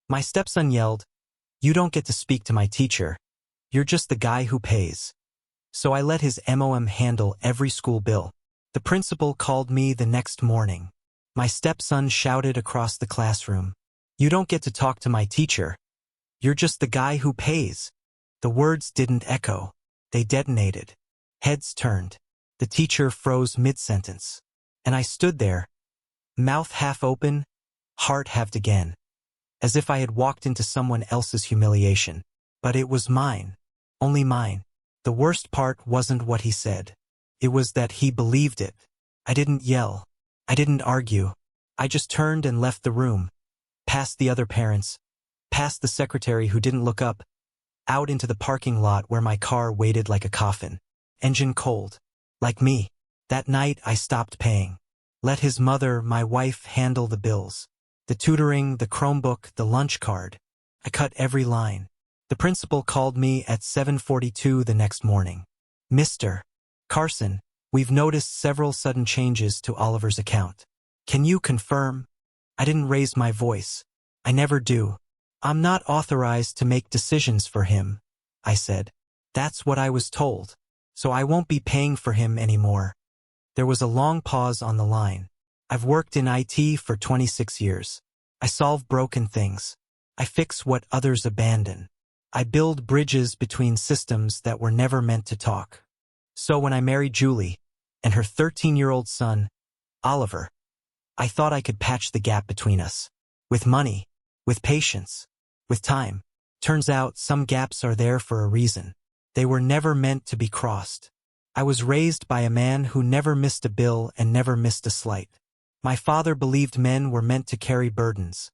My stepson yelled, "You don't get to speak to my teacher. You're just the guy who pays." So I let his mom handle every school bill. The principal called me the next morning. My stepson shouted across the classroom, "You don't get to talk to my teacher. You're just the guy who pays." The words didn't echo. They detonated. Heads turned. The teacher froze mid-sentence. And I stood there, mouth half open, heart halved again, as if I had walked into someone else's humiliation. But it was mine. Only mine. The worst part wasn't what he said. It was that he believed it. I didn't yell. I didn't argue. I just turned and left the room, past the other parents, past the secretary who didn't look up, out into the parking lot where my car waited like a coffin, engine cold. Like me. That night I stopped paying. Let his mother, my wife, handle the bills. The tutoring, the Chromebook, the lunch card. I cut every line. The principal called me at 7:42 the next morning. "Mr. Carson, we've noticed several sudden changes to Oliver's account. Can you confirm?" I didn't raise my voice. I never do. "I'm not authorized to make decisions for him," I said. "That's what I was told. So I won't be paying for him anymore." There was a long pause on the line. I've worked in IT for 26 years. I solve broken things. I fix what others abandon. I build bridges between systems that were never meant to talk. So when I married Julie, and her 13-year-old son, Oliver, I thought I could patch the gap between us. With money, with patience, with time. Turns out some gaps are there for a reason. They were never meant to be crossed. I was raised by a man who never missed a bill and never missed a slight. My father believed men were meant to carry burdens.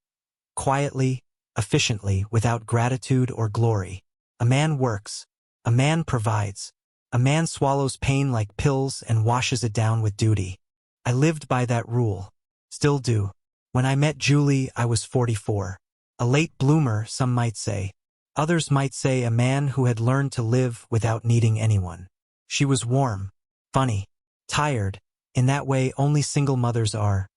Quietly, efficiently, without gratitude or glory. A man works. A man provides. A man swallows pain like pills and washes it down with duty. I lived by that rule. Still do. When I met Julie, I was 44. A late bloomer, some might say. Others might say a man who had learned to live without needing anyone. She was warm, funny, tired, in that way only single mothers are.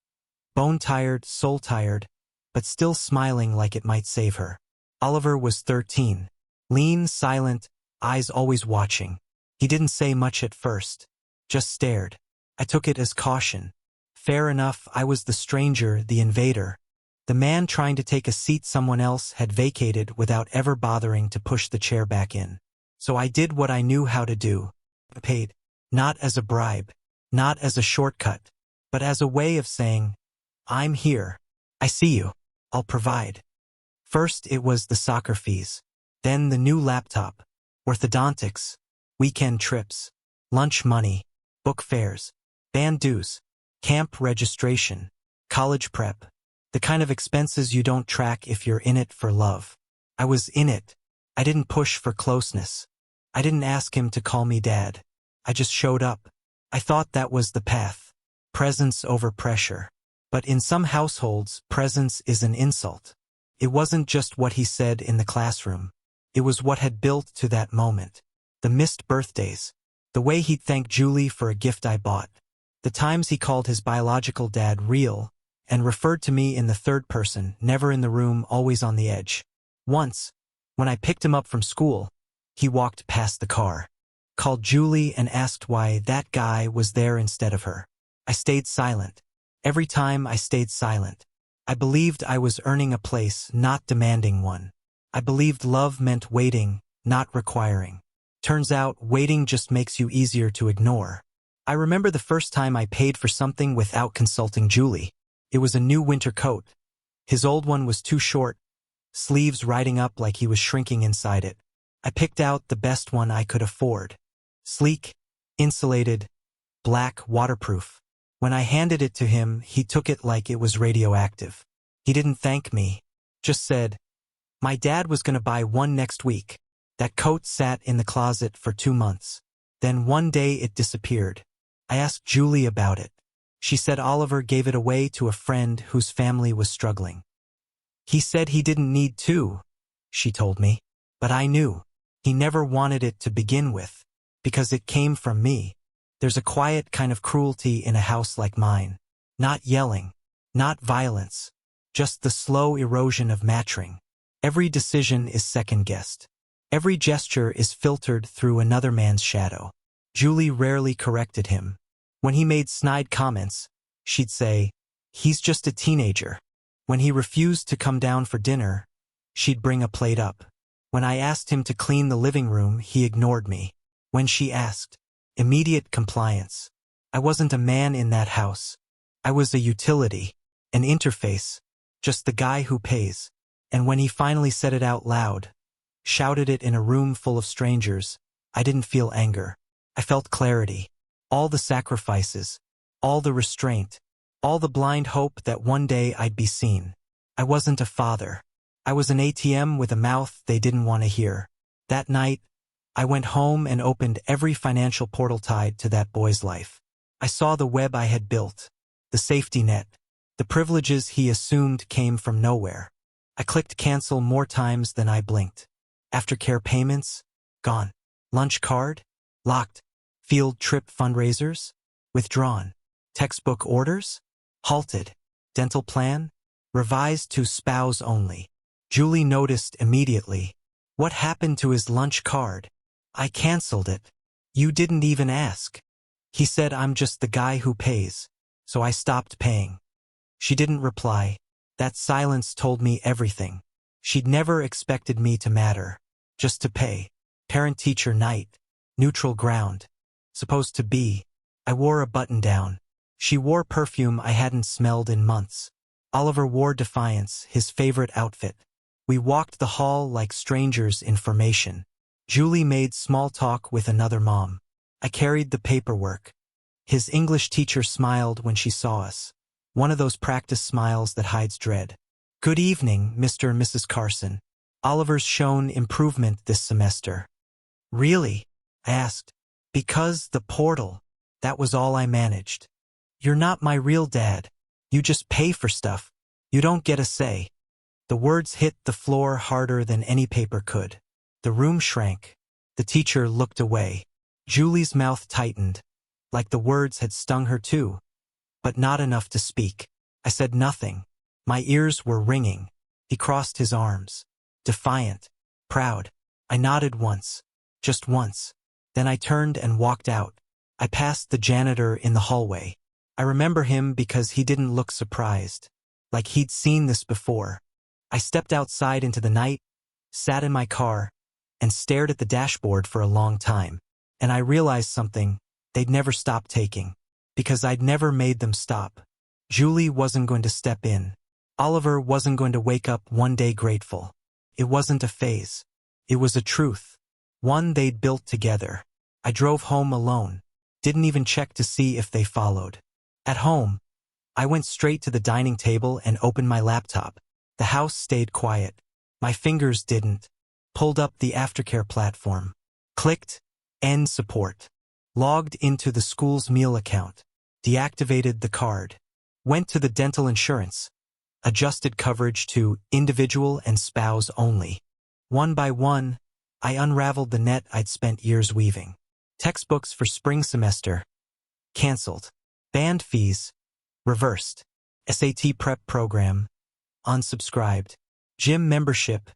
Bone-tired, soul-tired, but still smiling like it might save her. Oliver was 13. Lean, silent, eyes always watching. He didn't say much at first. Just stared. I took it as caution. Fair enough, I was the stranger, the invader. The man trying to take a seat someone else had vacated without ever bothering to push the chair back in. So I did what I knew how to do. Paid. Not as a bribe. Not as a shortcut. But as a way of saying, "I'm here. I see you. I'll provide." First it was the soccer fees. Then the new laptop. Orthodontics. Weekend trips. Lunch money. Book fares. Band dues. Camp registration. College prep. The kind of expenses you don't track if you're in it for love. I was in it. I didn't push for closeness. I didn't ask him to call me dad. I just showed up. I thought that was the path. Presence over pressure. But in some households, presence is an insult. It wasn't just what he said in the classroom. It was what had built to that moment. The missed birthdays. The way he'd thank Julie for a gift I bought. The times he called his biological dad real, and referred to me in the third person, never in the room, always on the edge. Once, when I picked him up from school, he walked past the car, called Julie and asked why that guy was there instead of her. I stayed silent. Every time I stayed silent. I believed I was earning a place, not demanding one. I believed love meant waiting, not requiring. Turns out, waiting just makes you easier to ignore. I remember the first time I paid for something without consulting Julie. It was a new winter coat. His old one was too short, sleeves riding up like he was shrinking inside it. I picked out the best one I could afford. Sleek, insulated, black, waterproof. When I handed it to him, he took it like it was radioactive. He didn't thank me, just said, "My dad was going to buy one next week." That coat sat in the closet for 2 months. Then one day it disappeared. I asked Julie about it. She said Oliver gave it away to a friend whose family was struggling. He said he didn't need to, she told me. But I knew. He never wanted it to begin with, because it came from me. There's a quiet kind of cruelty in a house like mine. Not yelling, not violence, just the slow erosion of matching. Every decision is second-guessed. Every gesture is filtered through another man's shadow. Julie rarely corrected him. When he made snide comments, she'd say, "He's just a teenager." When he refused to come down for dinner, she'd bring a plate up. When I asked him to clean the living room, he ignored me. When she asked, immediate compliance. I wasn't a man in that house. I was a utility, an interface, just the guy who pays. And when he finally said it out loud, shouted it in a room full of strangers, I didn't feel anger. I felt clarity. All the sacrifices, all the restraint, all the blind hope that one day I'd be seen. I wasn't a father. I was an ATM with a mouth they didn't want to hear. That night, I went home and opened every financial portal tied to that boy's life. I saw the web I had built, the safety net, the privileges he assumed came from nowhere. I clicked cancel more times than I blinked. Aftercare payments? Gone. Lunch card? Locked. Field trip fundraisers? Withdrawn. Textbook orders? Halted. Dental plan? Revised to spouse only. Julie noticed immediately. What happened to his lunch card? I canceled it. You didn't even ask. He said I'm just the guy who pays, so I stopped paying. She didn't reply. That silence told me everything. She'd never expected me to matter, just to pay. Parent-teacher night, neutral ground. Supposed to be. I wore a button-down. She wore perfume I hadn't smelled in months. Oliver wore defiance, his favorite outfit. We walked the hall like strangers in formation. Julie made small talk with another mom. I carried the paperwork. His English teacher smiled when she saw us. One of those practice smiles that hides dread. Good evening, Mr. and Mrs. Carson. Oliver's shown improvement this semester. Really? I asked. Because the portal. That was all I managed. You're not my real dad. You just pay for stuff. You don't get a say. The words hit the floor harder than any paper could. The room shrank. The teacher looked away. Julie's mouth tightened, like the words had stung her too, but not enough to speak. I said nothing. My ears were ringing. He crossed his arms. Defiant. Proud. I nodded once. Just once. Then I turned and walked out. I passed the janitor in the hallway. I remember him because he didn't look surprised, like he'd seen this before. I stepped outside into the night, sat in my car, and stared at the dashboard for a long time. And I realized something they'd never stop taking, because I'd never made them stop. Julie wasn't going to step in. Oliver wasn't going to wake up one day grateful. It wasn't a phase. It was a truth. One they'd built together. I drove home alone. Didn't even check to see if they followed. At home, I went straight to the dining table and opened my laptop. The house stayed quiet. My fingers didn't. Pulled up the aftercare platform. Clicked End support. Logged into the school's meal account. Deactivated the card. Went to the dental insurance. Adjusted coverage to individual and spouse only. One by one, I unraveled the net I'd spent years weaving. Textbooks for spring semester. Cancelled. Band fees. Reversed. SAT prep program. Unsubscribed. Gym membership.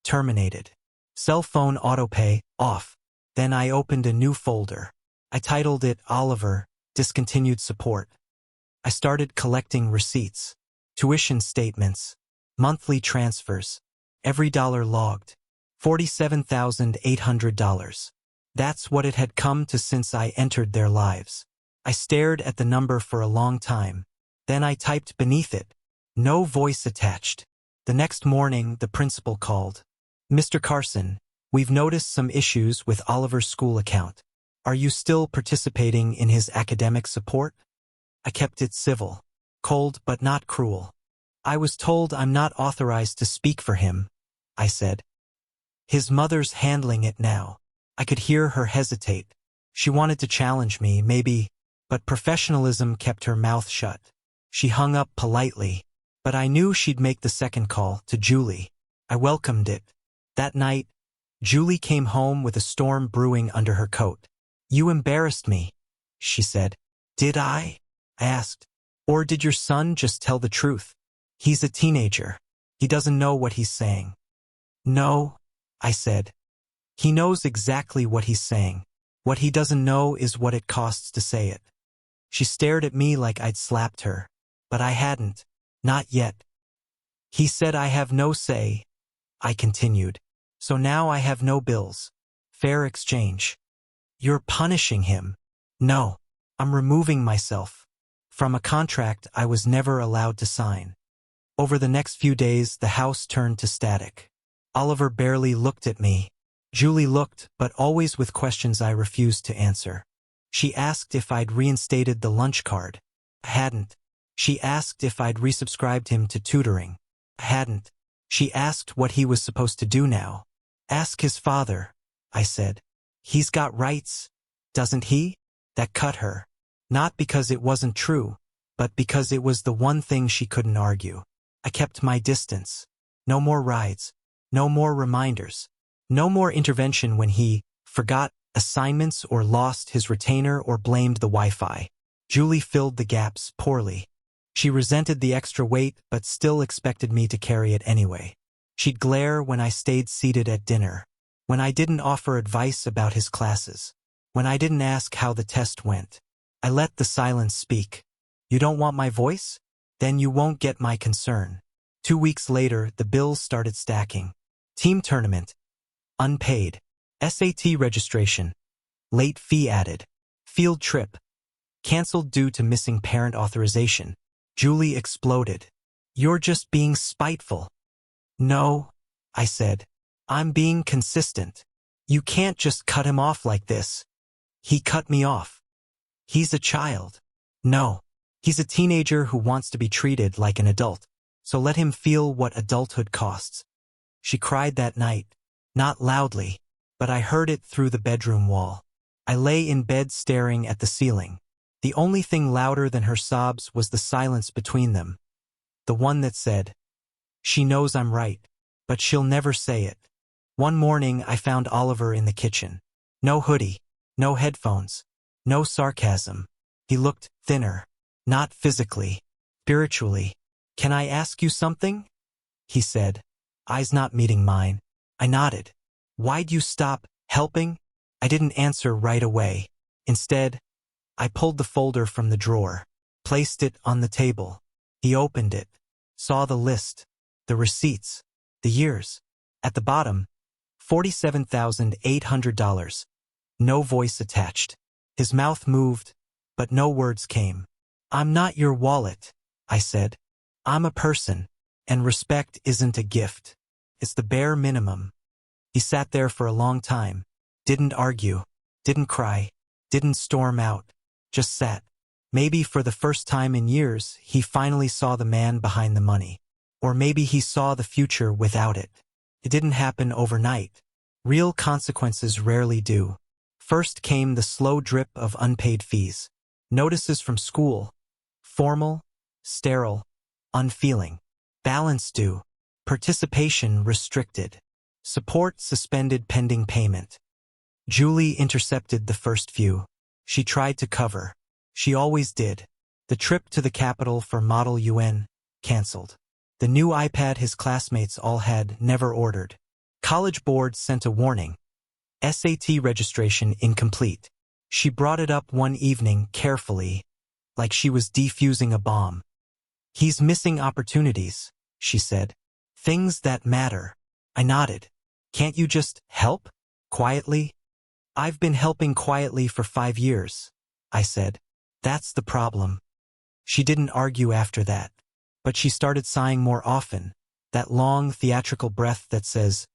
Terminated. Cell phone autopay. Off. Then I opened a new folder. I titled it Oliver, Discontinued Support. I started collecting receipts, tuition statements, monthly transfers, every dollar logged. $47,800. That's what it had come to since I entered their lives. I stared at the number for a long time. Then I typed beneath it, no voice attached. The next morning, the principal called. Mr. Carson, we've noticed some issues with Oliver's school account. Are you still participating in his academic support? I kept it civil, cold but not cruel. I was told I'm not authorized to speak for him, I said. His mother's handling it now. I could hear her hesitate. She wanted to challenge me, maybe, but professionalism kept her mouth shut. She hung up politely, but I knew she'd make the second call to Julie. I welcomed it. That night, Julie came home with a storm brewing under her coat. You embarrassed me, she said. Did I? I asked. Or did your son just tell the truth? He's a teenager. He doesn't know what he's saying. No, I said. He knows exactly what he's saying. What he doesn't know is what it costs to say it. She stared at me like I'd slapped her. But I hadn't. Not yet. He said I have no say, I continued. So now I have no bills. Fair exchange. You're punishing him. No, I'm removing myself from a contract I was never allowed to sign. Over the next few days, the house turned to static. Oliver barely looked at me. Julie looked, but always with questions I refused to answer. She asked if I'd reinstated the lunch card. I hadn't. She asked if I'd resubscribed him to tutoring. I hadn't. She asked what he was supposed to do now. Ask his father, I said. He's got rights, doesn't he? That cut her. Not because it wasn't true, but because it was the one thing she couldn't argue. I kept my distance. No more rides. No more reminders. No more intervention when he forgot assignments or lost his retainer or blamed the Wi-Fi. Julie filled the gaps poorly. She resented the extra weight but still expected me to carry it anyway. She'd glare when I stayed seated at dinner, when I didn't offer advice about his classes, when I didn't ask how the test went. I let the silence speak. You don't want my voice? Then you won't get my concern. 2 weeks later, the bills started stacking. Team tournament. Unpaid. SAT registration. Late fee added. Field trip. Cancelled due to missing parent authorization. Julie exploded. You're just being spiteful. No, I said. I'm being consistent. You can't just cut him off like this. He cut me off. He's a child. No, he's a teenager who wants to be treated like an adult. So let him feel what adulthood costs. She cried that night. Not loudly, but I heard it through the bedroom wall. I lay in bed staring at the ceiling. The only thing louder than her sobs was the silence between them. The one that said, she knows I'm right, but she'll never say it. One morning I found Oliver in the kitchen. No hoodie, no headphones, no sarcasm. He looked thinner, not physically, spiritually. Can I ask you something? He said, eyes not meeting mine. I nodded. Why'd you stop helping? I didn't answer right away. Instead, I pulled the folder from the drawer, placed it on the table. He opened it, saw the list, the receipts, the years. At the bottom, $47,800. No voice attached. His mouth moved, but no words came. I'm not your wallet, I said. I'm a person, and respect isn't a gift. It's the bare minimum. He sat there for a long time, didn't argue, didn't cry, didn't storm out, just sat. Maybe for the first time in years, he finally saw the man behind the money. Or maybe he saw the future without it. It didn't happen overnight. Real consequences rarely do. First came the slow drip of unpaid fees. Notices from school. Formal, sterile, unfeeling. Balance due. Participation restricted. Support suspended pending payment. Julie intercepted the first few. She tried to cover. She always did. The trip to the capital for Model UN, cancelled. The new iPad his classmates all had, never ordered. College board sent a warning. SAT registration incomplete. She brought it up one evening carefully, like she was defusing a bomb. He's missing opportunities, she said. Things that matter. I nodded. Can't you just help? Quietly? I've been helping quietly for 5 years, I said. That's the problem. She didn't argue after that, but she started sighing more often, that long theatrical breath that says,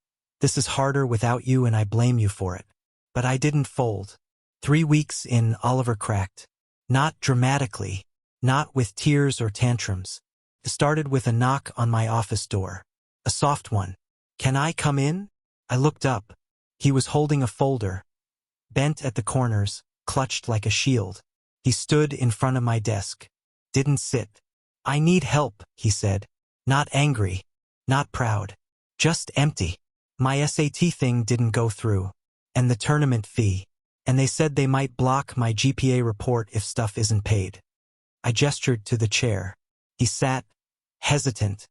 this is harder without you and I blame you for it. But I didn't fold. 3 weeks in, Oliver cracked. Not dramatically, not with tears or tantrums. It started with a knock on my office door. A soft one. Can I come in? I looked up. He was holding a folder, bent at the corners, clutched like a shield. He stood in front of my desk. Didn't sit. I need help, he said. Not angry. Not proud. Just empty. My SAT thing didn't go through. And the tournament fee. And they said they might block my GPA report if stuff isn't paid. I gestured to the chair. He sat, hesitant,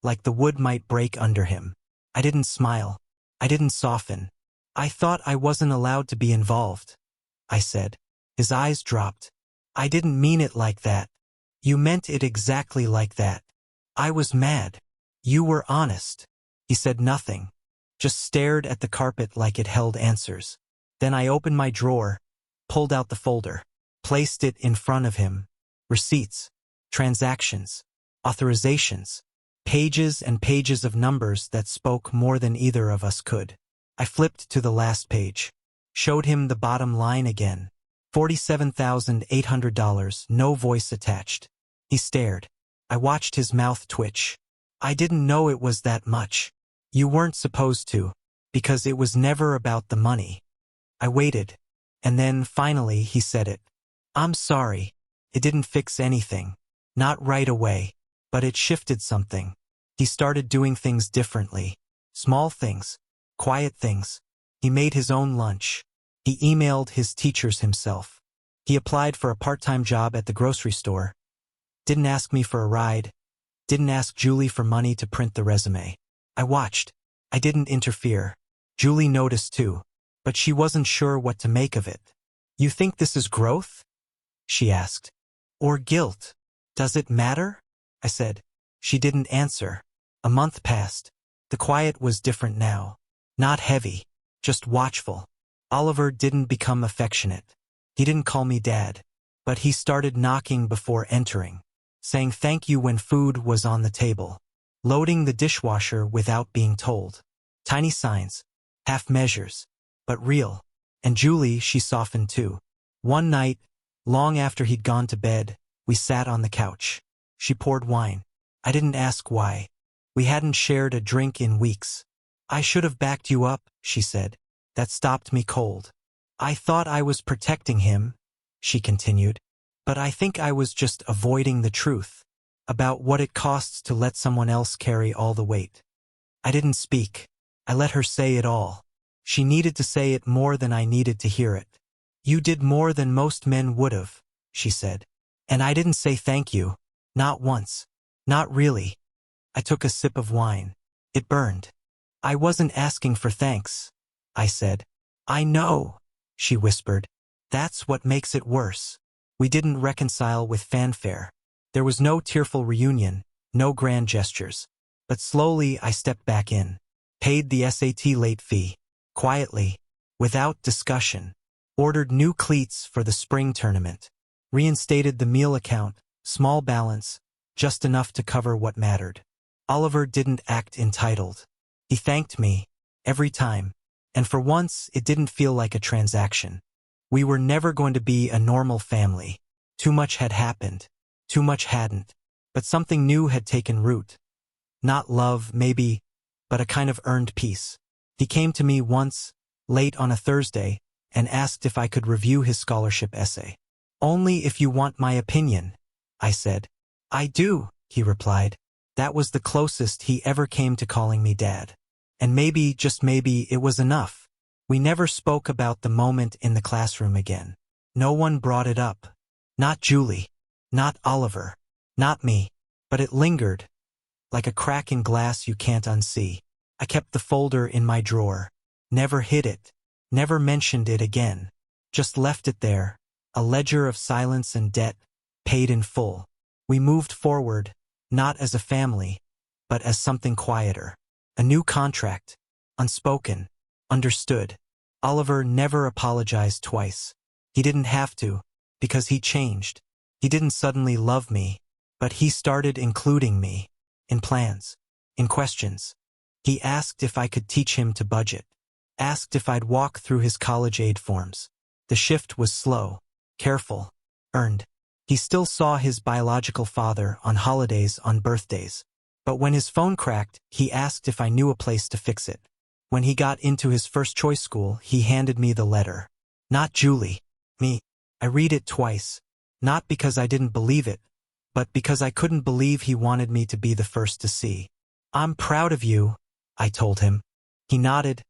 like the wood might break under him. I didn't smile. I didn't soften. I thought I wasn't allowed to be involved, I said. His eyes dropped. I didn't mean it like that. You meant it exactly like that. I was mad. You were honest. He said nothing, just stared at the carpet like it held answers. Then I opened my drawer, pulled out the folder, placed it in front of him. Receipts, transactions, authorizations, pages and pages of numbers that spoke more than either of us could. I flipped to the last page, showed him the bottom line again. $47,800, no voice attached. He stared. I watched his mouth twitch. I didn't know it was that much. You weren't supposed to, because it was never about the money. I waited, and then finally he said it. I'm sorry. It didn't fix anything. Not right away, but it shifted something. He started doing things differently. Small things, quiet things. He made his own lunch. He emailed his teachers himself. He applied for a part-time job at the grocery store. Didn't ask me for a ride. Didn't ask Julie for money to print the resume. I watched. I didn't interfere. Julie noticed too, but she wasn't sure what to make of it. You think this is growth? She asked. Or guilt? Does it matter? I said. She didn't answer. A month passed. The quiet was different now. Not heavy, just watchful. Oliver didn't become affectionate. He didn't call me Dad, but he started knocking before entering, saying thank you when food was on the table, loading the dishwasher without being told. Tiny signs, half measures, but real. And Julie, she softened too. One night, long after he'd gone to bed, we sat on the couch. She poured wine. I didn't ask why. We hadn't shared a drink in weeks. I should have backed you up, she said. That stopped me cold. I thought I was protecting him, she continued, but I think I was just avoiding the truth about what it costs to let someone else carry all the weight. I didn't speak. I let her say it all. She needed to say it more than I needed to hear it. You did more than most men would have, she said. And I didn't say thank you. Not once. Not really. I took a sip of wine. It burned. I wasn't asking for thanks, I said. I know, she whispered. That's what makes it worse. We didn't reconcile with fanfare. There was no tearful reunion, no grand gestures. But slowly I stepped back in, paid the SAT late fee, quietly, without discussion, ordered new cleats for the spring tournament, reinstated the meal account, small balance, just enough to cover what mattered. Oliver didn't act entitled. He thanked me, every time, and for once it didn't feel like a transaction. We were never going to be a normal family. Too much had happened. Too much hadn't. But something new had taken root. Not love, maybe, but a kind of earned peace. He came to me once, late on a Thursday, and asked if I could review his scholarship essay. Only if you want my opinion, I said. I do, he replied. That was the closest he ever came to calling me Dad. And maybe, just maybe, it was enough. We never spoke about the moment in the classroom again. No one brought it up. Not Julie. Not Oliver. Not me. But it lingered, like a crack in glass you can't unsee. I kept the folder in my drawer. Never hid it. Never mentioned it again. Just left it there, a ledger of silence and debt, paid in full. We moved forward, not as a family, but as something quieter. A new contract, unspoken, understood. Oliver never apologized twice. He didn't have to, because he changed. He didn't suddenly love me, but he started including me, in plans, in questions. He asked if I could teach him to budget, asked if I'd walk through his college aid forms. The shift was slow, careful, earned. He still saw his biological father on holidays, on birthdays. But when his phone cracked, he asked if I knew a place to fix it. When he got into his first choice school, he handed me the letter. Not Julie. Me. I read it twice. Not because I didn't believe it, but because I couldn't believe he wanted me to be the first to see. I'm proud of you, I told him. He nodded,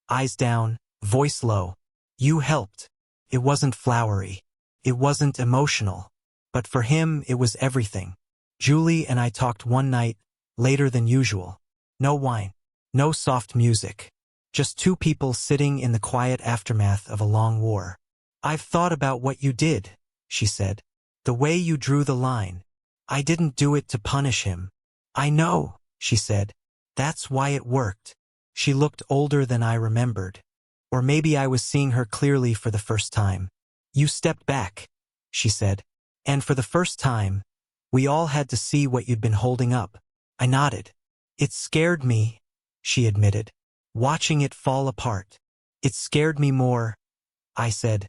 eyes down, voice low. You helped. It wasn't flowery. It wasn't emotional. But for him, it was everything. Julie and I talked one night, later than usual. No wine. No soft music. Just two people sitting in the quiet aftermath of a long war. "I've thought about what you did," she said. "The way you drew the line. I didn't do it to punish him." "I know," she said. "That's why it worked." She looked older than I remembered. Or maybe I was seeing her clearly for the first time. "You stepped back," she said. "And for the first time, we all had to see what you'd been holding up." I nodded. "It scared me," she admitted. "Watching it fall apart. It scared me more," I said,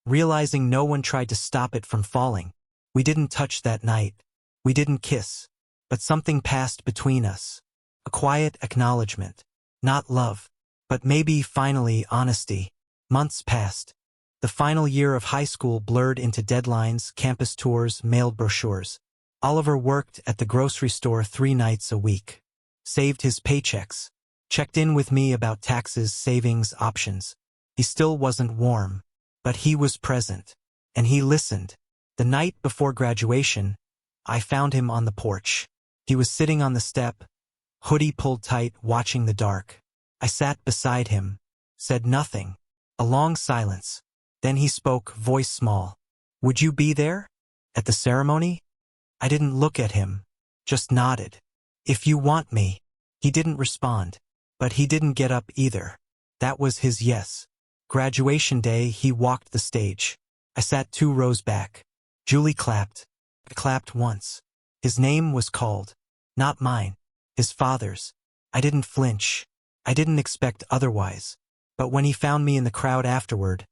realizing no one tried to stop it from falling. We didn't touch that night. We didn't kiss. But something passed between us. A quiet acknowledgement. Not love. But maybe, finally, honesty. Months passed. The final year of high school blurred into deadlines, campus tours, mailed brochures. Oliver worked at the grocery store 3 nights a week. Saved his paychecks. Checked in with me about taxes, savings, options. He still wasn't warm. But he was present. And he listened. The night before graduation, I found him on the porch. He was sitting on the step, hoodie pulled tight, watching the dark. I sat beside him, said nothing. A long silence. Then he spoke, voice small. "Would you be there? At the ceremony?" I didn't look at him, just nodded. "If you want me." He didn't respond. But he didn't get up either. That was his yes. Graduation day, he walked the stage. I sat 2 rows back. Julie clapped. I clapped once. His name was called. Not mine. His father's. I didn't flinch. I didn't expect otherwise. But when he found me in the crowd afterward,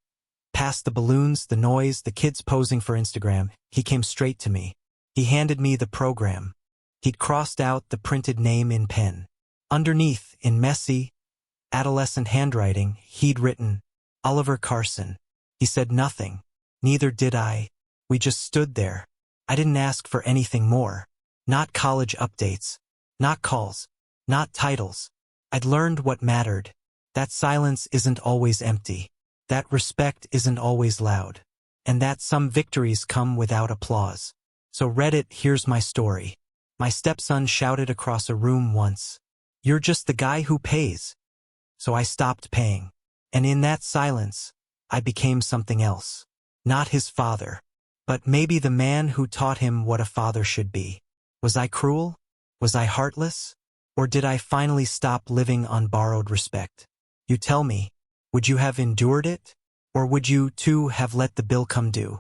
past the balloons, the noise, the kids posing for Instagram, he came straight to me. He handed me the program. He'd crossed out the printed name in pen. Underneath, in messy, adolescent handwriting, he'd written, "Oliver Carson." He said nothing. Neither did I. We just stood there. I didn't ask for anything more. Not college updates. Not calls. Not titles. I'd learned what mattered. That silence isn't always empty. That respect isn't always loud. And that some victories come without applause. So Reddit, here's my story. My stepson shouted across a room once, "You're just the guy who pays." So I stopped paying. And in that silence, I became something else. Not his father. But maybe the man who taught him what a father should be. Was I cruel? Was I heartless? Or did I finally stop living on borrowed respect? You tell me, would you have endured it? Or would you, too, have let the bill come due?